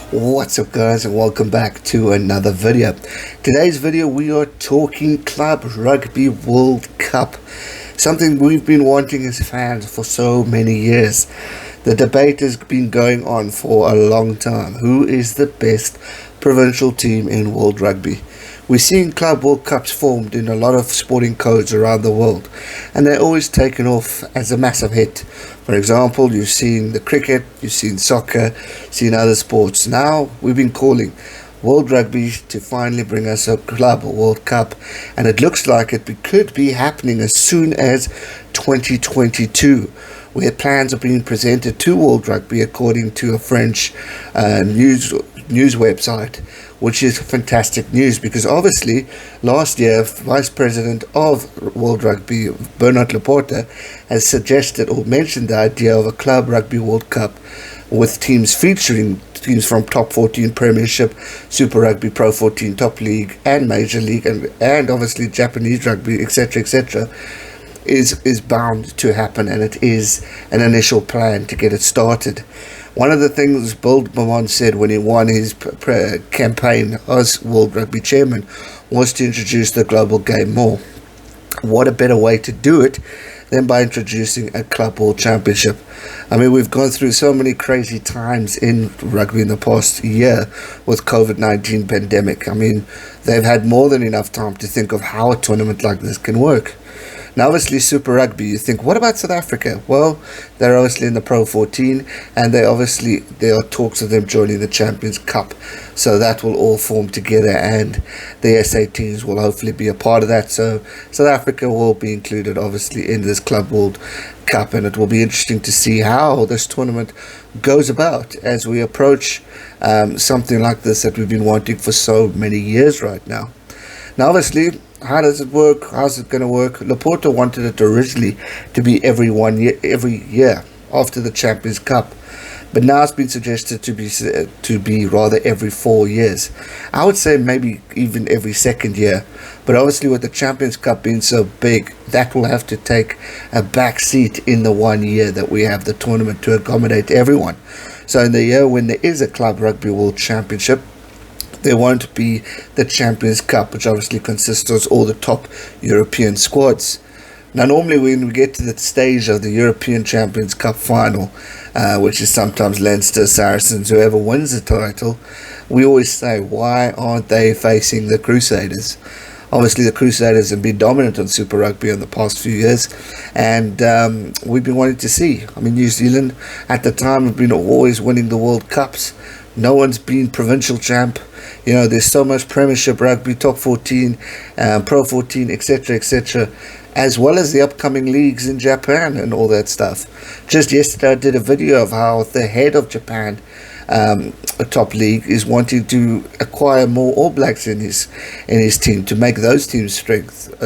What's up guys, and welcome back to another video. Today's video we are talking Club Rugby World Cup, something we've been wanting as fans for so many years. The debate has been going on for a long time. Who is the best provincial team in World Rugby? We're seeing Club World Cups formed in a lot of sporting codes around the world, and they're always taken off as a massive hit. For example, you've seen the cricket, you've seen soccer, seen other sports. Now we've been calling World Rugby to finally bring us a Club World Cup, and it looks like it could be happening as soon as 2022, where plans are being presented to World Rugby according to a French news website, which is fantastic news because obviously last year Vice President of World Rugby Bernard Laporte has suggested or mentioned the idea of a Club Rugby World Cup with teams featuring teams from top 14 Premiership, Super Rugby, Pro 14, Top League and Major League and obviously Japanese Rugby, etc. is bound to happen, and it is an initial plan to get it started. One of the things Bill Beaumont said when he won his campaign as World Rugby chairman was to introduce the global game more. What a better way to do it than by introducing a Club World Championship. I mean, we've gone through so many crazy times in rugby in the past year with COVID-19 pandemic. I mean, they've had more than enough time to think of how a tournament like this can work. Now, obviously, Super Rugby, you think, what about South Africa? Well, they're obviously in the Pro 14, and there are talks of them joining the Champions Cup. So that will all form together, and the SA teams will hopefully be a part of that. So South Africa will be included, obviously, in this Club World Cup, and it will be interesting to see how this tournament goes about as we approach something like this that we've been wanting for so many years right now. Now, obviously, how does it work? How's it going to work? Laporte wanted it originally to be every year after the Champions Cup, but now it's been suggested to be rather every 4 years. I would say maybe even every second year, but obviously with the Champions Cup being so big, that will have to take a back seat in the 1 year that we have the tournament to accommodate everyone. So in the year when there is a Club Rugby World Championship, there won't be the Champions Cup, which obviously consists of all the top European squads. Now, normally when we get to the stage of the European Champions Cup final, which is sometimes Leinster, Saracens, whoever wins the title, we always say, why aren't they facing the Crusaders? Obviously, the Crusaders have been dominant on Super Rugby in the past few years, and we've been wanting to see. I mean, New Zealand at the time have been always winning the World Cups. No one's been provincial champ. You know, there's so much Premiership Rugby, Top 14, Pro 14, etc., as well as the upcoming leagues in Japan and all that stuff. Just yesterday I did a video of how the head of Japan, a top league, is wanting to acquire more All Blacks in his team to make those teams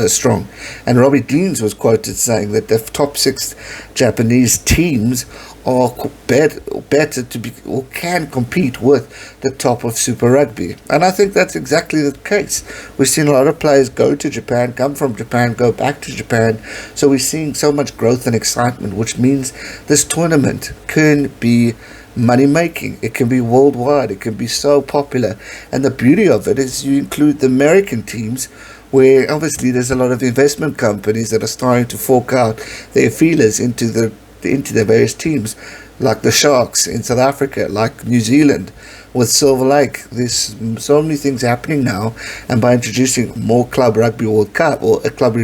strong. And Robbie Deans was quoted saying that the top 6 Japanese teams are better to be or can compete with the top of Super Rugby, and I think that's exactly the case. We've seen a lot of players go to Japan, come from Japan, go back to Japan, so we're seeing so much growth and excitement, which means this tournament can be money making. It can be worldwide. It can be so popular, and the beauty of it is you include the American teams, where obviously there's a lot of investment companies that are starting to fork out their feelers into the various teams, like the Sharks in South Africa, like New Zealand with Silver Lake. There's so many things happening now, and by introducing more Club Rugby World Cup or a Club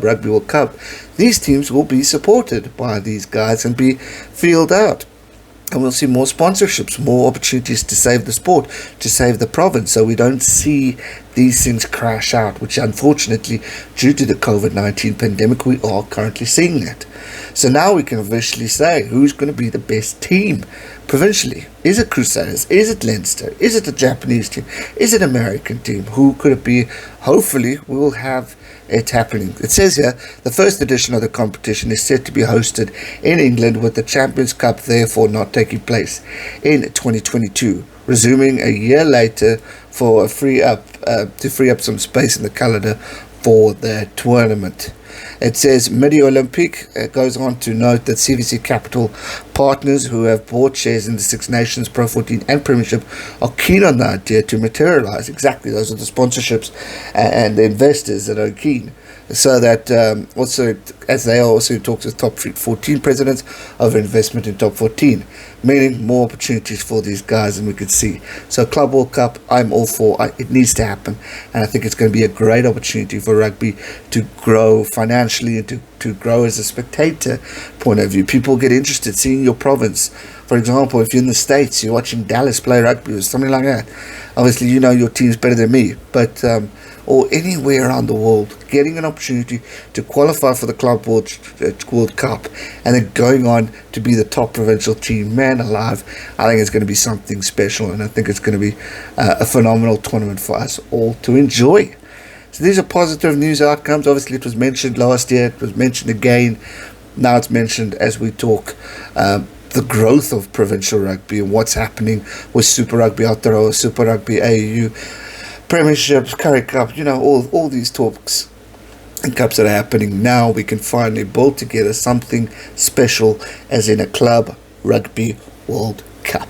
Rugby World Cup, these teams will be supported by these guys and be fielded out. And we'll see more sponsorships, more opportunities to save the sport, to save the province, so we don't see these things crash out, which unfortunately, due to the COVID-19 pandemic, we are currently seeing that. So now we can officially say who's going to be the best team provincially. Is it Crusaders? Is it Leinster? Is it a Japanese team? Is it an American team? Who could it be? Hopefully we will have it happening. It says here the first edition of the competition is set to be hosted in England, with the Champions Cup therefore not taking place in 2022, resuming a year later for to free up some space in the calendar for the tournament. It says Midi Olympique. It goes on to note that CVC Capital partners who have bought shares in the Six Nations, Pro 14 and Premiership are keen on the idea to materialise. Exactly, those are the sponsorships and the investors that are keen. So that also, as they are also talks with top 14 presidents of investment in top 14, meaning more opportunities for these guys than we could see. So Club World Cup, I'm all for. It needs to happen, and I think it's going to be a great opportunity for rugby to grow financially and to grow as a spectator point of view. People get interested seeing your province. For example, if you're in the States, you're watching Dallas play rugby or something like that. Obviously, you know your team's better than me, but or anywhere around the world, getting an opportunity to qualify for the Club World Cup and then going on to be the top provincial team, man alive, I think it's going to be something special, and I think it's going to be a phenomenal tournament for us all to enjoy. So these are positive news outcomes. Obviously, it was mentioned last year, it was mentioned again, now it's mentioned as we talk. The growth of provincial rugby and what's happening with Super Rugby Aotearoa, Super Rugby AU, Premiership, Currie Cup, you know, all these talks and cups that are happening now. We can finally build together something special as in a Club Rugby World Cup.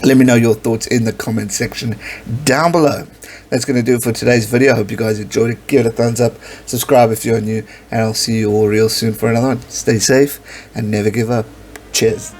Let me know your thoughts in the comment section down below. That's going to do it for today's video. I hope you guys enjoyed it. Give it a thumbs up, subscribe if you're new, and I'll see you all real soon for another one. Stay safe and never give up. Cheers.